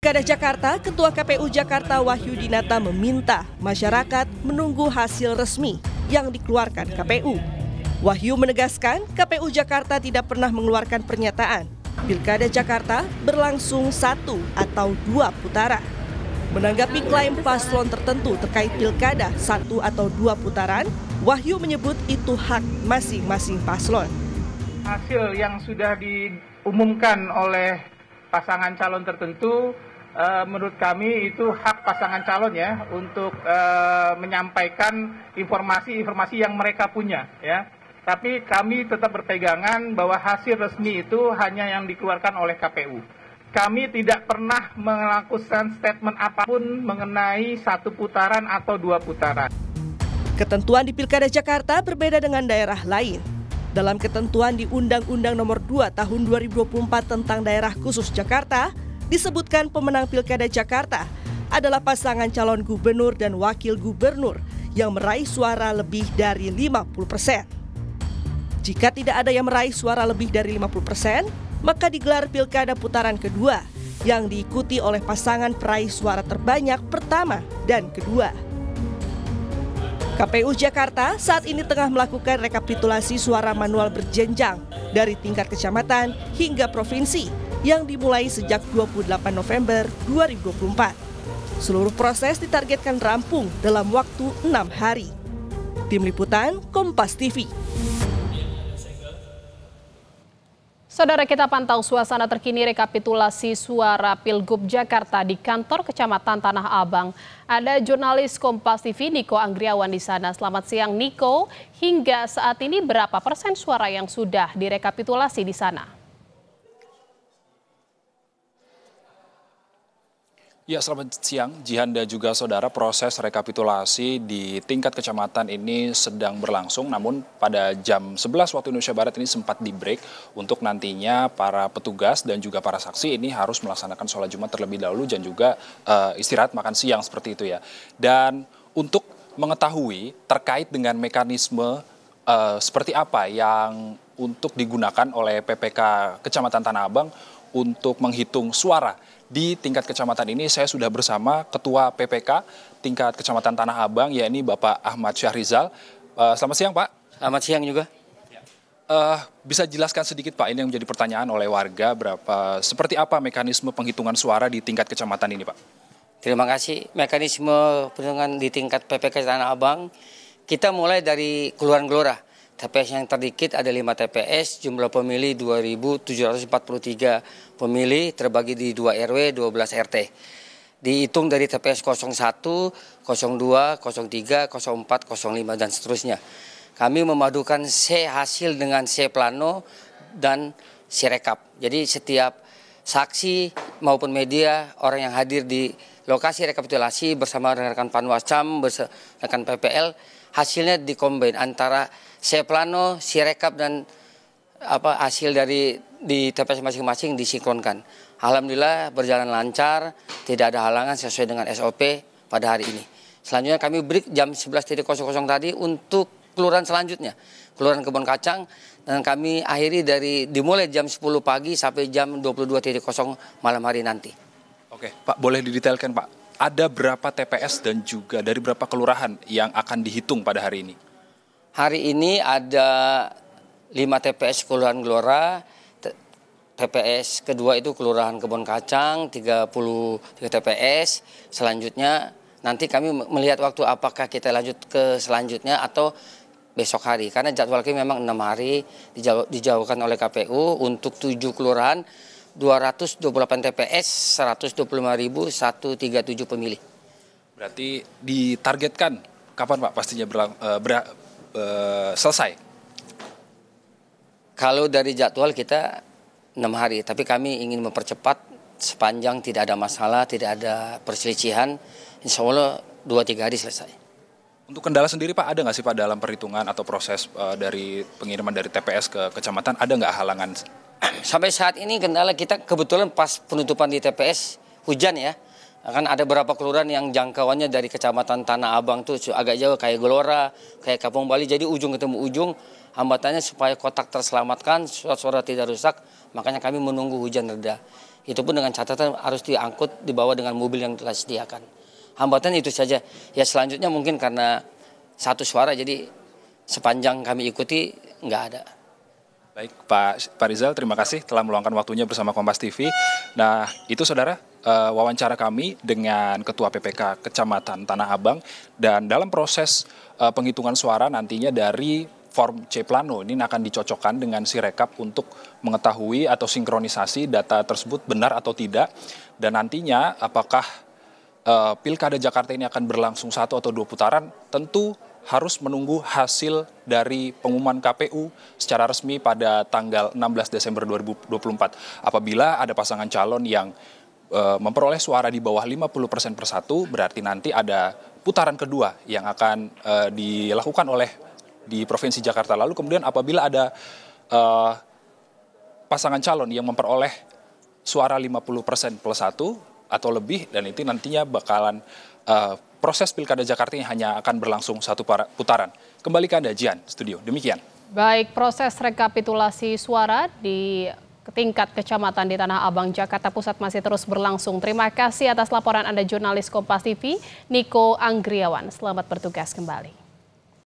Pilkada Jakarta, Ketua KPU Jakarta Wahyu Dinata meminta masyarakat menunggu hasil resmi yang dikeluarkan KPU. Wahyu menegaskan KPU Jakarta tidak pernah mengeluarkan pernyataan Pilkada Jakarta berlangsung 1 atau 2 putaran. Menanggapi klaim paslon tertentu terkait Pilkada 1 atau 2 putaran, Wahyu menyebut itu hak masing-masing paslon. Hasil yang sudah diumumkan oleh pasangan calon tertentu, menurut kami itu hak pasangan calon ya untuk menyampaikan informasi yang mereka punya ya. Tapi kami tetap berpegangan bahwa hasil resmi itu hanya yang dikeluarkan oleh KPU. Kami tidak pernah melakukan statement apapun mengenai 1 putaran atau 2 putaran. Ketentuan di Pilkada Jakarta berbeda dengan daerah lain. Dalam ketentuan di Undang-Undang Nomor 2 Tahun 2024 tentang Daerah Khusus Jakarta, disebutkan pemenang Pilkada Jakarta adalah pasangan calon gubernur dan wakil gubernur yang meraih suara lebih dari 50%. Jika tidak ada yang meraih suara lebih dari 50%, maka digelar Pilkada putaran kedua yang diikuti oleh pasangan peraih suara terbanyak pertama dan kedua. KPU Jakarta saat ini tengah melakukan rekapitulasi suara manual berjenjang dari tingkat kecamatan hingga provinsi yang dimulai sejak 28 November 2024. Seluruh proses ditargetkan rampung dalam waktu 6 hari. Tim Liputan, Kompas TV. Saudara, kita pantau suasana terkini rekapitulasi suara Pilgub Jakarta di kantor Kecamatan Tanah Abang. Ada jurnalis Kompas TV Niko Anggriawan di sana. Selamat siang Niko, hingga saat ini berapa persen suara yang sudah direkapitulasi di sana? Ya, selamat siang Jihan dan juga saudara. Proses rekapitulasi di tingkat kecamatan ini sedang berlangsung, namun pada jam 11 waktu Indonesia Barat ini sempat di-break untuk nantinya para petugas dan juga para saksi ini harus melaksanakan sholat Jumat terlebih dahulu dan juga istirahat makan siang seperti itu ya. Dan untuk mengetahui terkait dengan mekanisme seperti apa yang untuk digunakan oleh PPK Kecamatan Tanah Abang untuk menghitung suara di tingkat kecamatan ini, saya sudah bersama Ketua PPK tingkat Kecamatan Tanah Abang, yakni Bapak Ahmad Syahrizal. Selamat siang Pak. Selamat siang juga. Bisa jelaskan sedikit Pak, ini yang menjadi pertanyaan oleh warga, seperti apa mekanisme penghitungan suara di tingkat kecamatan ini Pak? Terima kasih. Mekanisme penghitungan di tingkat PPK Tanah Abang, kita mulai dari Kelurahan Gelora. TPS yang terdikit ada 5 TPS, jumlah pemilih 2.743 pemilih terbagi di 2 RW, 12 RT. Dihitung dari TPS 01, 02, 03, 04, 05 dan seterusnya. Kami memadukan C hasil dengan C plano dan C rekap. Jadi setiap saksi maupun media, orang yang hadir di lokasi rekapitulasi bersama rekan Panwascam, rekan PPL, hasilnya dikombin antara C plano, C rekap dan hasil dari di TPS masing-masing disinkronkan. Alhamdulillah berjalan lancar, tidak ada halangan sesuai dengan SOP pada hari ini. Selanjutnya kami break jam 11.00 tadi untuk kelurahan selanjutnya, Kelurahan Kebon Kacang, dan kami akhiri dimulai jam 10 pagi sampai jam 22.00 malam hari nanti. Oke, Pak, boleh didetailkan Pak, ada berapa TPS dan juga dari berapa kelurahan yang akan dihitung pada hari ini? Hari ini ada 5 TPS Kelurahan Gelora, TPS kedua itu Kelurahan Kebon Kacang, 33 TPS. Selanjutnya nanti kami melihat waktu apakah kita lanjut ke selanjutnya atau besok hari. Karena jadwal kami memang 6 hari dijauhkan oleh KPU untuk 7 kelurahan, 228 TPS, 125.137 pemilih. Berarti ditargetkan kapan Pak pastinya selesai? Kalau dari jadwal kita 6 hari, tapi kami ingin mempercepat sepanjang tidak ada masalah, tidak ada perselisihan, insya Allah 2-3 hari selesai. Untuk kendala sendiri Pak, ada nggak sih Pak dalam perhitungan atau proses dari pengiriman dari TPS ke kecamatan, ada nggak halangan? Sampai saat ini kendala kita kebetulan pas penutupan di TPS hujan ya. Kan ada beberapa kelurahan yang jangkauannya dari Kecamatan Tanah Abang tuh agak jauh, kayak Gelora, kayak Kampung Bali. Jadi ujung ketemu ujung, hambatannya supaya kotak terselamatkan, surat suara tidak rusak, makanya kami menunggu hujan reda. Itu pun dengan catatan harus diangkut, dibawa dengan mobil yang telah disediakan. Hambatan itu saja. Ya selanjutnya mungkin karena satu suara, jadi sepanjang kami ikuti nggak ada. Baik, Pak Rizal, terima kasih telah meluangkan waktunya bersama Kompas TV. Nah, itu saudara wawancara kami dengan Ketua PPK Kecamatan Tanah Abang, dan dalam proses penghitungan suara nantinya dari form C Plano ini akan dicocokkan dengan Sirekap untuk mengetahui atau sinkronisasi data tersebut benar atau tidak, dan nantinya apakah Pilkada Jakarta ini akan berlangsung 1 atau 2 putaran, tentu harus menunggu hasil dari pengumuman KPU secara resmi pada tanggal 16 Desember 2024. Apabila ada pasangan calon yang memperoleh suara di bawah 50% persatu, berarti nanti ada putaran kedua yang akan dilakukan oleh di Provinsi Jakarta. Lalu kemudian apabila ada pasangan calon yang memperoleh suara 50% plus 1 atau lebih, dan itu nantinya bakalan proses Pilkada Jakarta ini hanya akan berlangsung 1 putaran. Kembali ke Anda, Jian, studio. Demikian. Baik, proses rekapitulasi suara di tingkat kecamatan di Tanah Abang, Jakarta Pusat masih terus berlangsung. Terima kasih atas laporan Anda, jurnalis Kompas TV, Niko Anggriawan. Selamat bertugas kembali.